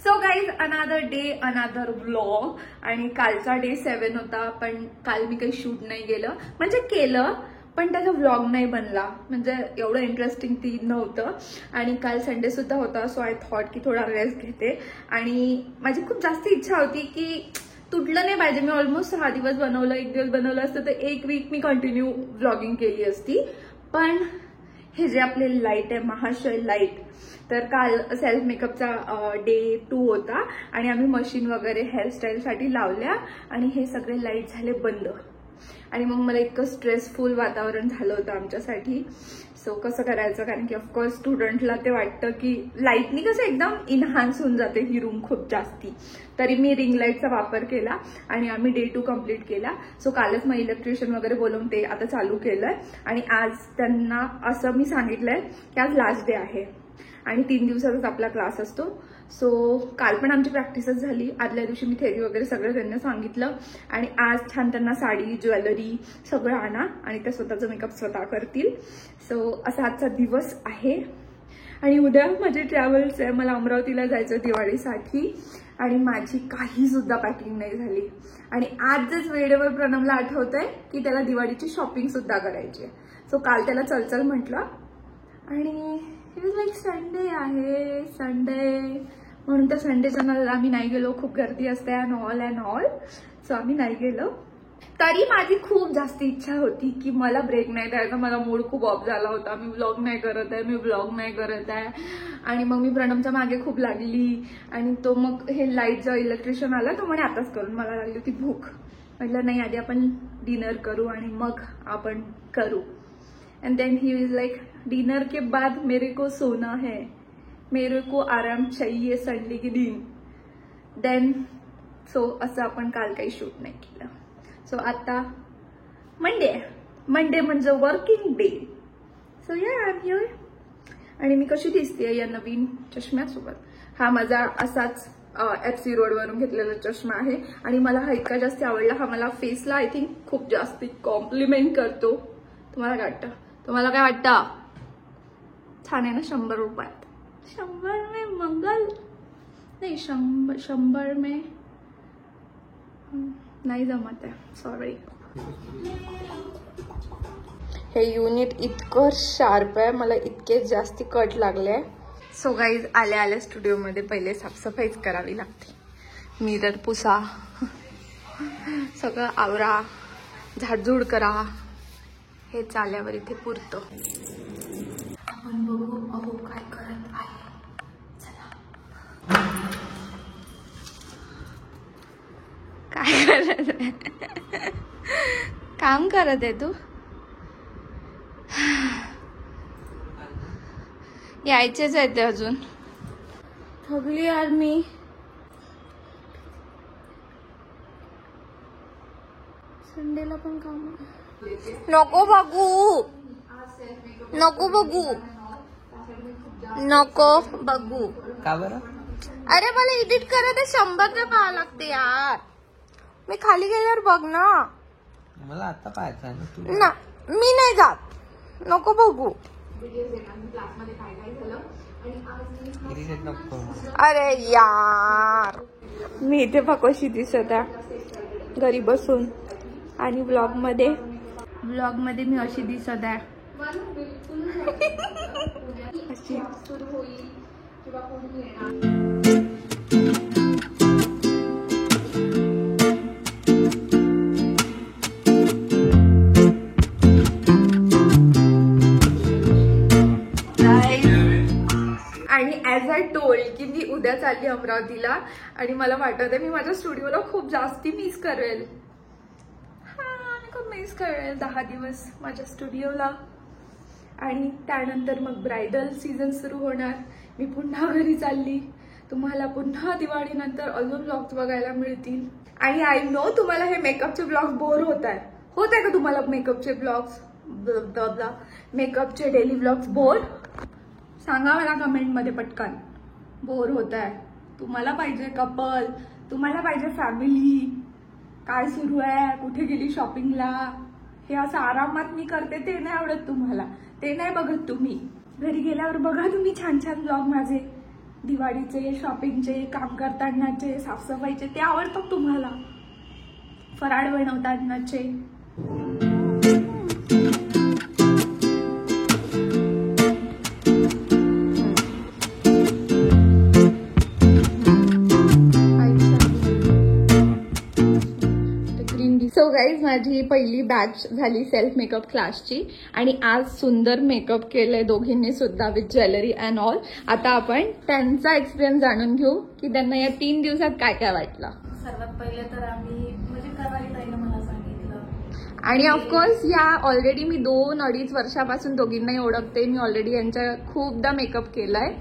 So guys अनादर day अनादर vlog. आणि कालचा डे 7 होता, पण काल मी काही शूट नाही केलं, म्हणजे केलं पण त्याचा व्लॉग नाही बनला, म्हणजे एवढं इंटरेस्टिंग ती नव्हतं. आणि काल संडे सुद्धा होता, सो आय थॉट की थोडा रेस्ट घेते. आणि माझी खूप जास्त इच्छा होती की तुटलं नाही पाहिजे. मी ऑलमोस्ट 6 दिवस बनवलं, 1 दिवस बनवलं असतं तर 1 वीक मी कंटिन्यू व्लॉगिंग केली असती. पण हे जे आपले लाईट आहे, महाशय लाईट, तर काल सेल्फ मेकअपचा डे 2 होता आणि आम्ही मशीन वगैरे हेअरस्टाईलसाठी लावल्या आणि हे सगळे लाईट झाले बंद. आणि मग मला इतकं स्ट्रेसफुल वातावरण झालं होतं आमच्यासाठी. सो कसं करायचं, कारण की ऑफकोर्स स्टुडंटला ते वाटतं की लाईटनी कसं एकदम इन्हान्स होऊन जाते ही रूम खूप जास्ती. तरी मी रिंग लाईटचा वापर केला आणि आम्ही डे 2 कम्प्लीट केला. सो कालच मग इलेक्ट्रिशियन वगैरे बोलवून ते आता चालू केलंय. आणि आज त्यांना असं मी सांगितलंय की आज लास्ट डे आहे आणि 3 दिवसाचाच आपला क्लास असतो. सो काल पण आमची प्रॅक्टिसच झाली. आदल्या दिवशी मी थेरी वगैरे सगळं त्यांना सांगितलं आणि आज छान त्यांना साडी, ज्वेलरी सगळं आणा आणि त्या स्वतःचं मेकअप स्वतः करतील. सो असा आजचा दिवस आहे. आणि उद्या माझे ट्रॅव्हल्स आहे, मला अमरावतीला जायचं दिवाळीसाठी आणि माझी काही सुद्धा पॅकिंग नाही झाली. आणि आजच वेळेवर प्रणवला आठवतंय की त्याला दिवाळीची शॉपिंग सुद्धा करायची आहे. सो काल त्याला चल म्हटलं आणि इट वॉज लाईक संडे आहे, संडे म्हणून त्या संडेच्या आम्ही नाही गेलो. खूप गर्दी असते अँड ऑल. सो आम्ही नाही गेलो. तरी माझी खूप जास्त इच्छा होती की मला ब्रेक नाही द्यायचा. मला मूड खूप ऑफ झाला होता, मी व्लॉग नाही करत आहे. आणि मग मी प्रणवच्या मागे खूप लागली आणि तो मग हे लाईट जो इलेक्ट्रिशियन आला तो म्हणे आताच करून. मला लागली होती भूक. म्हटलं नाही, आधी आपण डिनर करू आणि मग आपण करू. And then he is like dinner के बाद मेरे को सोना है, मेरे को आराम चाहिए संडे के दिन. देन सो असं आपण काल काही शूट नाही केलं. सो आता मंडे म्हणजे वर्किंग डे. सो या आय एम हिअर. आणि मी कशी दिसते या नवीन चष्म्यासोबत. हा माझा असाच FC रोडवरून घेतलेला चष्मा आहे आणि मला हा इतका जास्त आवडला. हा मला फेसला आय थिंक खूप जास्त कॉम्प्लिमेंट करतो. तुम्हाला काय वाटतं? तुम्हाला काय वाटतं? छान आहे ना? 100 रुपयात. 100 में मंगल नाही, 100 में नाही जमत आहे, सॉरी. हे युनिट इतकं शार्प आहे, मला इतके जास्ती कट लागले. सो गाईज आल्या स्टुडिओमध्ये पहिले साफसफाईच करावी लागते. मिरर पुसा, सगळं आवरा, झाडझूड करा. हे चाल्यावर इथे पुरतं. आपण बघू अहो काय करत आहे. चला. काय करत आहे? काम करत आहे तू? यायचेच आहे ते अजून. थकली यार मी. संडेला पण काम. नको बघू, नको बघू. का बरं? अरे मला एडिट करत 100 पाहावं लागते यार. मी खाली गेल्यावर बघ ना. मला आता पाहायचं ना, मी नाही जात. नको बघू. अरे यार, मी इथे कशी दिसत आहे घरी बसून आणि व्लॉग मध्ये मी अशी दिसत आहे. अशी आणि ऍज आय टोल्ड की मी उद्या चालली अमरावतीला आणि मला वाटत आहे मी माझ्या स्टुडिओला खूप जास्ती मिस करेल. खूप मिस करेल 10 दिवस माझ्या स्टुडिओला. आणि त्यानंतर मग ब्रायडल सीझन सुरू होणार. मी पुन्हा घरी चालली. तुम्हाला पुन्हा दिवाळीनंतर अजून ब्लॉग्स बघायला मिळतील. आणि आय नो तुम्हाला हे मेकअपचे ब्लॉग्स बोर होत आहे का तुम्हाला? मेकअपचे ब्लॉग्स, मेकअपचे डेली ब्लॉग्स बोर? सांगा मला कमेंट मध्ये पटकन. बोर होत आहे? तुम्हाला पाहिजे कपल, तुम्हाला पाहिजे फॅमिली, काय सुरू आहे, कुठे गेली शॉपिंगला, हे असं आरामात मी करते ते नाही आवडत तुम्हाला. ते नाही बघत तुम्ही. घरी गेल्यावर बघा तुम्ही छान छान ब्लॉग माझे. दिवाळीचे, शॉपिंगचे, काम करतानाचे, साफसफाईचे ते आवडतात तुम्हाला? फराळ बनवतानाचे? सो गाईज, माझी पहिली बॅच झाली सेल्फ मेकअप क्लासची आणि आज सुंदर मेकअप केलंय दोघींनी सुद्धा विथ ज्वेलरी अँड ऑल. आता आपण त्यांचा एक्सपिरियन्स जाणून घेऊ की त्यांना या 3 दिवसात काय काय वाटलं. सर्वात पहिले तर आम्ही म्हणजे करारी ताईनं मला सांगितलं आणि ऑफकोर्स या ऑलरेडी मी 2-2.5 वर्षापासून दोघींनाही ओळखते. मी ऑलरेडी यांच्या खूपदा मेकअप केलाय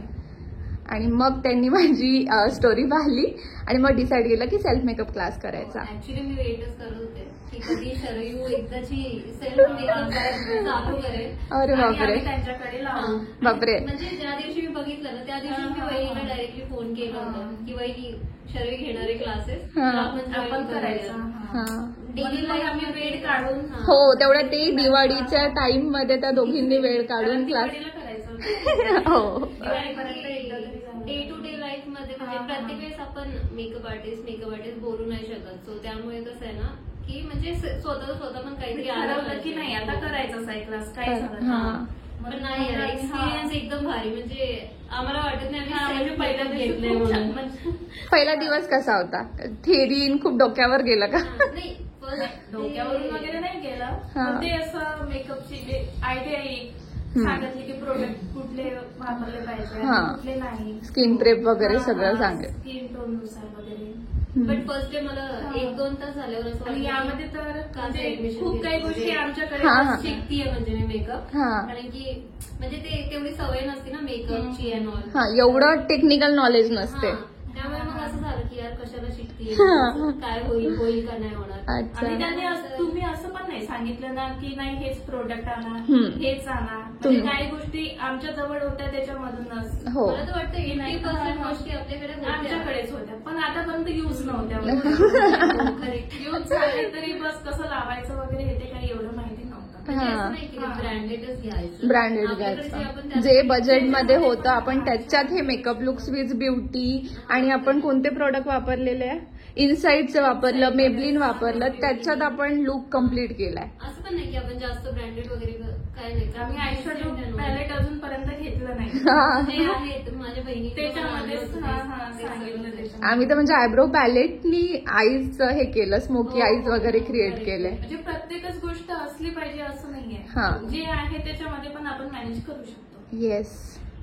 आणि मग त्यांनी माझी स्टोरी पाहिली आणि मग डिसाईड केलं की सेल्फ मेकअप क्लास करायचा. ऍक्च्युली मी वेटच करत होते की कधी शरयू एकदाची सेल्फ मेकअप चालू करेल. अरे आणि बापरे, आम्ही त्यांच्याकडे लावू. बापरे. म्हणजे ज्या दिवशी मी बघितलं ना त्या दिवशी मी वहिनीला डायरेक्टली फोन केला होता की वहिनी शरयू घेणारे क्लासेस हा. आपण करायचं. हा. डेली लाईफ आम्ही वेळ काढून हो, तेवढं ते दिवाळीच्या टाइम मध्ये त्या दोघींनी वेळ काढून क्लास. दिवाळीला करायचं. हो, दिवाळीपर्यंत एकदा तरी जाऊ. डे टू डे लाईफ मध्ये म्हणजे प्रत्येक वेळेस आपण मेकअप आर्टिस्ट बोलू नाही शकत. सो त्यामुळे कसं आहे ना की म्हणजे स्वतः पण काहीतरी आलं ठरवलं की नाही आता करायचंच आहे क्लास, काय झालं हा. पण नाही यार, एक्सपिरियन्स एकदम भारी. म्हणजे आम्हाला वाटत नाही हा, म्हणजे आम्ही पहिल्या self दिवशी घेतलंय खूप छान. म्हणून. म्हणजे पहिला दिवस कसा होता? थेरीन खूप डोक्यावर गेलं का? नाही first डोक्यावरून day- वगैरे नाही गेलं. हा. पण ते असं मेकअपची जे आयडिया येईल सांगितली की प्रोडक्ट कुठले वापरले पाहिजे हा. आणि कुठले नाही. स्किन प्रेप वगैरे सगळं सांगेल. स्किन टोन नुसार वगैरे. बट फर्स्ट डे मला हा. 1-2 तास झाल्यावर असं आणि वाटलं यामध्ये की तर का म्हणजे admission खूप काही घेतली? गोष्टी म्हणजे आमच्याकडे हा, हा. शिकतीये म्हणजे मी मेकअप. हा. कारण की म्हणजे ते तेवढी सवय नसते ना मेकअपची अँड ऑल. हा, एवढं टेक्निकल नॉलेज नसते. त्यामुळे मग असं झालं की यार कशाला शिकतीये, हा. काय होईल का नाही होणार. अच्छा. आणि त्यांनी तुम्ही असं पण नाही सांगितलं ना की नाही हेच प्रोडक्ट आणा, हेच आणा. म्हणजे तुम्ही- काही गोष्टी आमच्या जवळ होत्या त्याच्यामधूनच हो. मला तर वाटतं की नाही, 80% हा. गोष्टी आपल्याकडे होत्या. आमच्याकडेच होत्या पण आतापर्यंत युज नव्हत्या. करेक्ट. युज झाले तरी बस कसं लावायचं वगैरे हे ते काही एवढं माहिती नव्हतं. म्हणजे हा. असं नाही की हा. ब्रँडेडच घ्यायचं. ब्रँडेड आपल्याकडे जे आपण घ्यायचं, त्यात- जे बजेटमध्ये होतं आपण त्याच्यात हे मेकअप लुक्स विथ ब्युटी. आणि आपण कोणते प्रोडक्ट वापरलेले आहे? इनसाइडचं वापरलं, मेबलिन वापरलं, त्याच्यात आपण लुक कम्प्लीट केलाय. असं पण नाही की आपण जास्त ब्रँडेड वगैरे काय नाही. आम्ही आयशॅडो पॅलेट अजूनपर्यंत घेतलं नाही. जे आहेत माझ्या बहिणी त्याच्यामध्येच सांगितलं त्याच्यामध्ये. आम्ही तर म्हणजे आयब्रो पॅलेटनी आईज हे केलं, स्मोकी आईज वगैरे क्रिएट केले. म्हणजे प्रत्येकच गोष्ट असली पाहिजे असं हा. नाहीये. जे आहे त्याच्यामध्ये पण आपण मॅनेज करू शकतो. येस.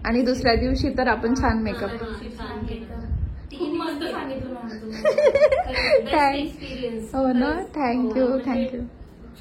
आणि दुसऱ्या दिवशी तर आपण छान मेकअप. छान केलं. खूप मस्त सांगितलं मॅम तुम्ही. Best experience. हो ना, थँक्यू म्हणजे थँक्यू.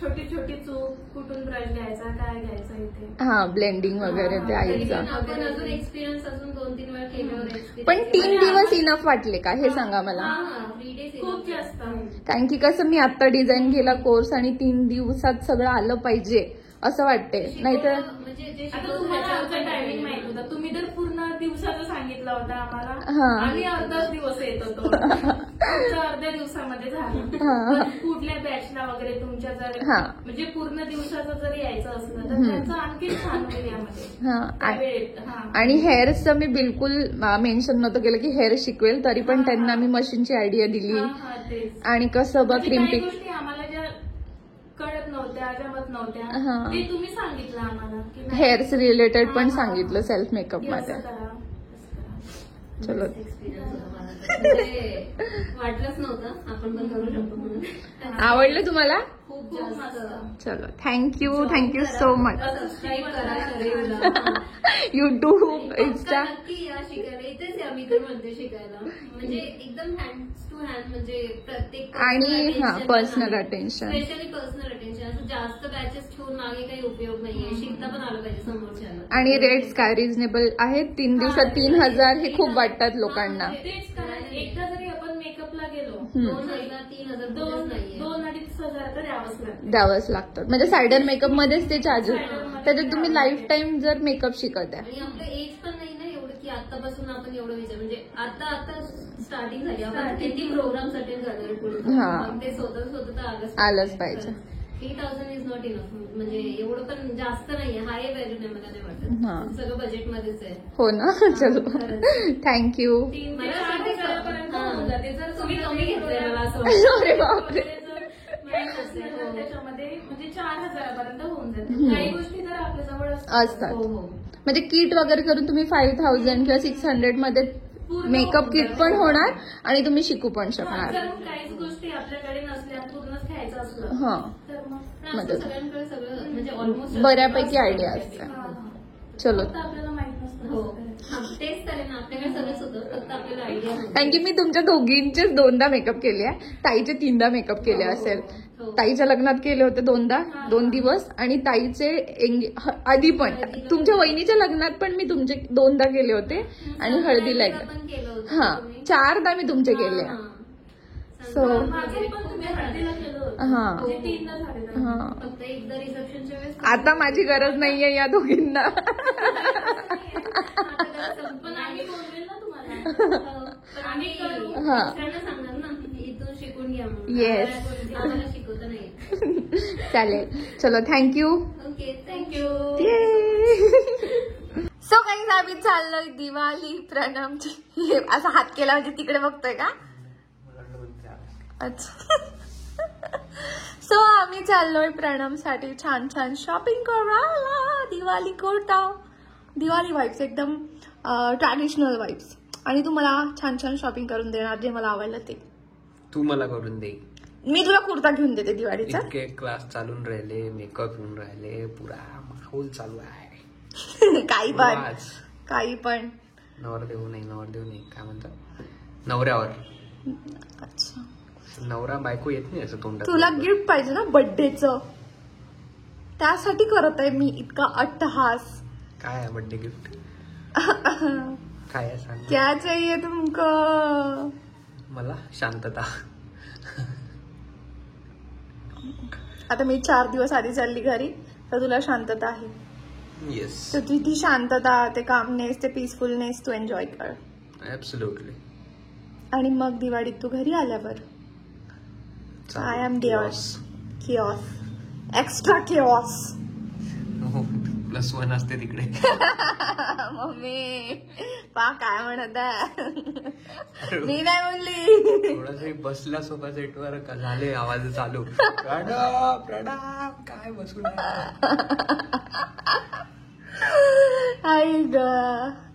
छोटी छोटी चूक, कुठून ब्रश घ्यायचा, काय घ्यायचं इथे. हा, ब्लेंडिंग वगैरे ते आईचं. आपण अजून एक्सपिरियन्स अजून 2-3 वेळा केल्यावर experience. पण 3 दिवस इनफ वाटले का हे सांगा मला. हा, 3 days खूप enough. जास्त. कारण की कसं मी आता डिझाईन केला कोर्स आणि 3 दिवसात सगळं आलं पाहिजे असं वाटते. नाहीतर म्हणजे जे आता शिकवतो तुम्हाला त्याच्यावर आमचा पण टायमिंग depend माहित होता. तुम्ही तर पूर्ण दिवसाचं सांगितलं होतं आम्हाला. हा. आम्ही अर्धाच दिवस येत होतो. आमचं अर्ध्या दिवसामध्ये झालं. हा. पण कुठल्या बॅचला वगैरे तुमच्या जर हा. म्हणजे पूर्ण दिवसाचं जर यायचं असलं तर त्यांचं आणखी छान होईल यामध्ये. हा. त्या वेळेत. हा. आणि हेअरचं मी बिलकुल मेन्शन नव्हतं केलं की हेअर शिकवेल, तरी पण त्यांना मी मशीनची आयडिया दिली. हा, हा, तेच. आणि कसं बघ म्हणजे काही क्रिम्पिक. गोष्टी आम्हाला ज्या कळत नव्हत्या, जमत नव्हत्या, हा. ते तुम्ही सांगितलं आम्हाला की नाही, हेअर्स रिलेटेड पण हा. सांगितलं सेल्फ मेकअप की मध्ये. असं करा, असं करा. चलो. एक्सपिरियन्स होता मला तर. म्हणजे वाटलंच नव्हतं आपण पण करू शकतो म्हणून. आवडलं तुम्हाला? खूप खूप जास्त. मस्त. चलो, थँक्यू सो मच. सबस्क्राईब करा शरयूला. YouTube, Insta. नक्की या शिकायला. इथेच या, मी तर म्हणते शिकायला. म्हणजे एकदम हँड टू हँड म्हणजे प्रत्येक आणि हा, personal attention. Specially personal attention. असं जास्त बॅचेस ठेवून मागे काही उपयोग नाहीये. शिकता पण आलं पाहिजे समोरच्याला. आणि रेट्स काय रिझनेबल आहेत. 3 दिवसात 3000 हे खूप वाटतात लोकांना. तेच कारण एकदा जरी आपण मेकअपला गेलो 2,000 3,000 दोन नाहीये. 2-2.5 हजार तर द्यावंच लागतं. द्यावंच लागतं. म्हणजे सायडर मेकअप मध्येच ते चार्जेस. त्याच्यात तुम्ही लाईफ टाईम जर मेकअप शिकत आहे. आणि आपलं एज पण नाही ना एवढं की आतापासून आपण एवढं विचार म्हणजे आता स्टार्टिंग झाली. आपण किती प्रोग्राम्स अटेंड करणार पुढे. हा. मग ते स्वतः तर आलंच पाहिजे. 3,000 इज नॉट इनफ. म्हणजे एवढं पण जास्त नाहीये, हाय व्हॅल्यू नाही मला नाही हा. वाटत. सगळं बजेटमध्येच आहे. हो ना. चलो थँक्यू. 3 ते मला 4 वाटतं हजारापर्यंत हा. होऊन जाते. जर तुम्ही समजा कमी ते घेतलंय product मला असं वाटतं. अरे बापरे. वगैरे जर मिळत असेल तर हो. त्याच्यामध्ये म्हणजे 4,000पर्यंत होऊन जाते. हम्म. काही गोष्टी तर आपल्या जवळ असतात. हो हो. म्हणजे किट वगैरे करून तुम्ही 5,000 किंवा 600 मध्ये पूर्ण मेकअप होऊन किट जाते. पण होणार आणि तुम्ही शिकू पण हा, शकणार. जर काहीच गोष्टी आपल्याकडे नसल्या पूर्णच घ्यायचं असलं हा. तर मग पण म्हणजे- असं सगळ्यांकडे सगळं म्हणजे ऑलमोस्ट बऱ्यापैकी आयडिया असते. हा, हा. चलो. फक्त आपल्याला माहित नसतं हो कसं करायचं. हा, तेच तर आहे ना, आपल्याकडे सगळंच होतं, फक्त आपल्याला आयडिया कारण की मी तुमच्या दोघींचेच 2दा मेकअप केले आहे. ताईचे 3दा मेकअप केले असेल. हो. ताईच्या लग्नात केले होते 2दा, 2 दिवस, आणि ताईचे आधी पण तुमच्या वहिनीच्या लग्नात पण मी तुमचे 2दा केले होते आणि हळदीला एकदा. पण केलं होतं हा, तुम्ही. 4दा मी तुमचे केले. हा. So- माझं पण तुम्ही हळदीला केलं होतं. हा. म्हणजे 3दा झालेलं. हा. फक्त एकदा रिसेप्शनच्या वेळेस आता माझी गरज नाहीये या दोघींना. आता कसं पण आम्ही बोलवेल ना तुम्हाला. पण आम्ही हा. दुसऱ्यांना सांगणार ना, इथून शिकून घ्या म्हणून. Yes. आम्हाला शिकवता नाही. चालेल. चलो, थँक्यू. Okay, thank you. सो काही आम्ही चाललोय दिवाळी प्रणमची. असा हात केला म्हणजे तिकडे बघतोय का? अच्छा. सो आम्ही चाललोय प्रणमसाठी छान छान शॉपिंग करायला. दिवाळी कोटा, दिवाळी वाईब्स, एकदम ट्रॅडिशनल वाईब्स. आणि तुम्हाला छान छान शॉपिंग करून देणार जे मला आवडलं ते. तू मला करून दे. मी तुला कुर्ता घेऊन देते दिवाळीचा. इतके क्लास चालून राहिले, मेकअप येऊन राहिले, पुरा माहोल चालू आहे. काही पण, आज काही पण. नवरदेव नाही काय म्हणतात, नवऱ्यावर. अच्छा, नवरा बायको येत नाही असं तोंडात. तुला गिफ्ट पाहिजे ना बर्थडेचं, त्यासाठी करत आहे मी इतका अट्टहास. काय आहे बर्थडे गिफ्ट? काय आहे सांग. क्या चाहिए तुमको? मला शांतता. आता मी 4 दिवस आधी चालली घरी, तर तुला शांतता आहे. येस, तर ती शांतता, ते कामनेस, ते पीसफुलनेस तू एन्जॉय कर. ऍब्सोल्युटली. आणि मग दिवाळीत तू घरी आल्यावर I am dears kiosk, extra kiosk. +1 असते तिकडे. मम्मी पा काय म्हणत आहे? मी नाही बोलली. थोडस बसला सोफा सेटवर का झाले आवाज चालू. प्रणाम प्रणाम, काय बसून आई ग.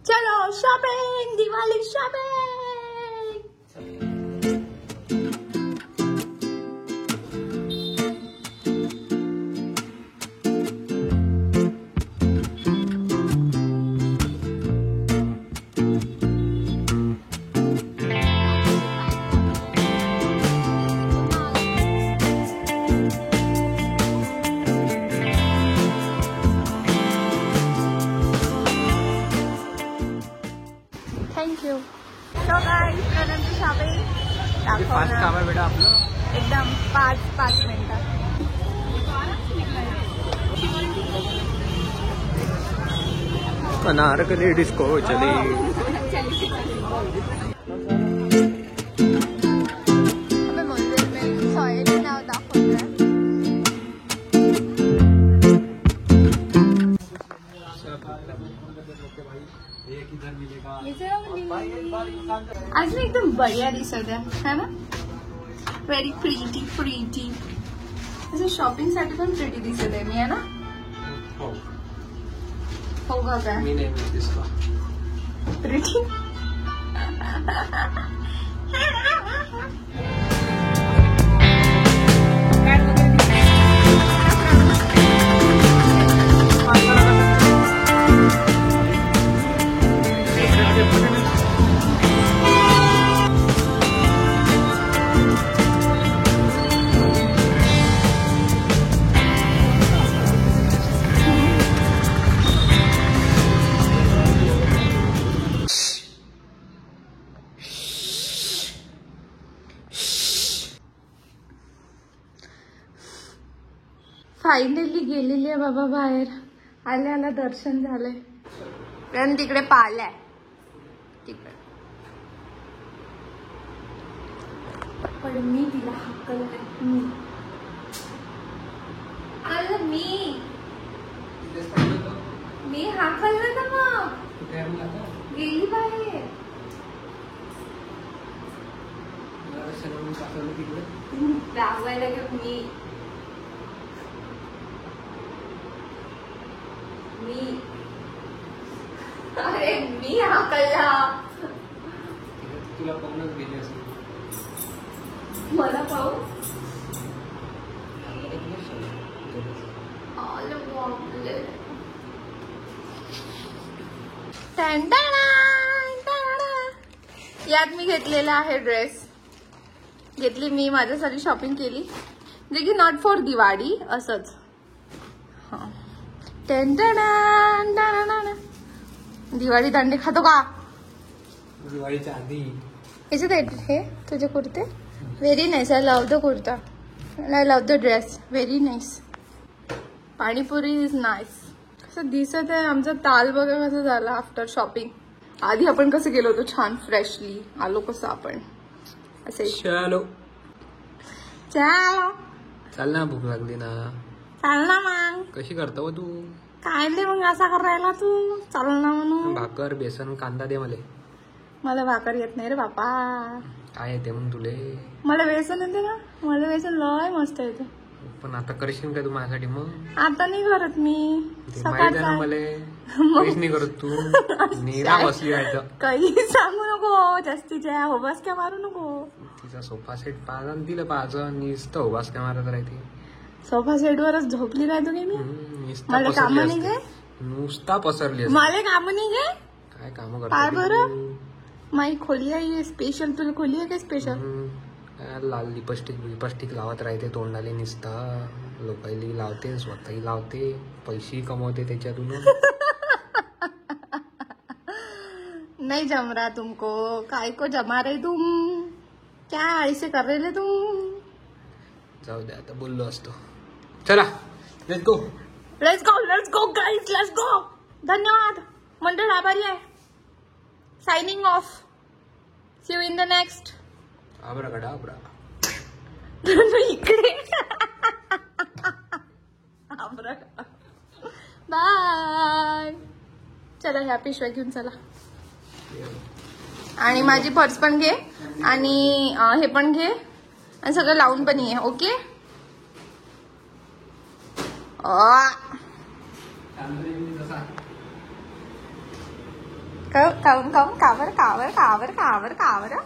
चलो shopping, Diwali shopping. Thank you. So guys, प्रणमची शॉपिंग फास्ट काम आहे बेटा आपलं. एकदम 5 मिनिटात. अनारकली डिस्को चली. सॉईल नाव दाखवतोय. आज मी एकदम बढ़िया दिसत आहे ना. Very pretty pretty. असं शॉपिंग साठी पण प्रीटी दिसत आहे मी, आहे ना. हो का काय मी नाही दिसतो. प्रीटी. फायनली गेलेली आहे बाबा बाहेर. आल्या दर्शन झालंय. पण तिकडे पाहिलंय तिकडे. पण मी तिला हक्कल नाही. मी हा खाल्ला ना मग गेली बाहेर. दाखवायला का मी अरे मी हा खाल्ला. तुला पाहूनच गेली असेल. मला पाहू यात मी घेतलेला आहे ड्रेस. घेतली मी माझ्यासाठी शॉपिंग केली जे की नॉट फॉर दिवाळी असंच. हा दिवाळी दांडे खातो का दिवाळीच्या आधी. याच्यात हे तुझे कुर्ते very nice. I love the kurta. I love the dress. Very nice. Panipuri is nice. कसं दिसत आहे आमचा ताल बघा कसं झाला आफ्टर शॉपिंग. आधी आपण कसं गेलो होतो छान फ्रेशली आलो कसं आपण असे. चलो चलो चाल ना, भूक लागली ना. चाल ना मग. कशी करतो तू? काय दे मग असा करायला तू. चाल ना म्हणून. भाकर बेसन कांदा दे मला भाकर येत नाही रे बापा. काय येते मग तुले? मला बेसन येते ना. मला बेसन लय मस्त येते. पण आता करशील का तू माझ्यासाठी? मग आता नाही करत मी. माहित आहे ना मला. काहीच नाही करत तू. निरा बसली राहायचं. काही सांगू नको जास्तीच्या होबास मारू नको. तिचा सोफा सेट पाहा तिला पाहायचं नुसतं उभास काय मारत राहते. सोफा सेट वरच झोपली राहतो की मी. नुसता मला काम पसरली नाही असते. गे. नुसता पसरली असते. मला काम नाही गे. काय काम काय करतो बरं माई खोली आहे स्पेशल. तुला खोली आहे का स्पेशल. लाल लिपस्टिक लावत राहते तोंडाले नुसता. लोकांनी लावते स्वतःही लावते पैसे कमवते त्याच्यातून. नहीं जम रहा तुमको. काय को जमा रहे तुम. क्या ऐसे कर रहे तुम. जाऊ दे आता बोललो असतो. चला let's go. Let's go. Let's go guys. Let's go. धन्यवाद मंडळ आभारी आहे. Signing off. See you in the next. Abracadabra. इकडे बाय. चला ह्या पिशव्या घेऊन चला. आणि माझी पर्स पण घे आणि हे पण घे आणि सगळं लावून पण ये. ओके. कावर कावर कावर कावर कावर कावर.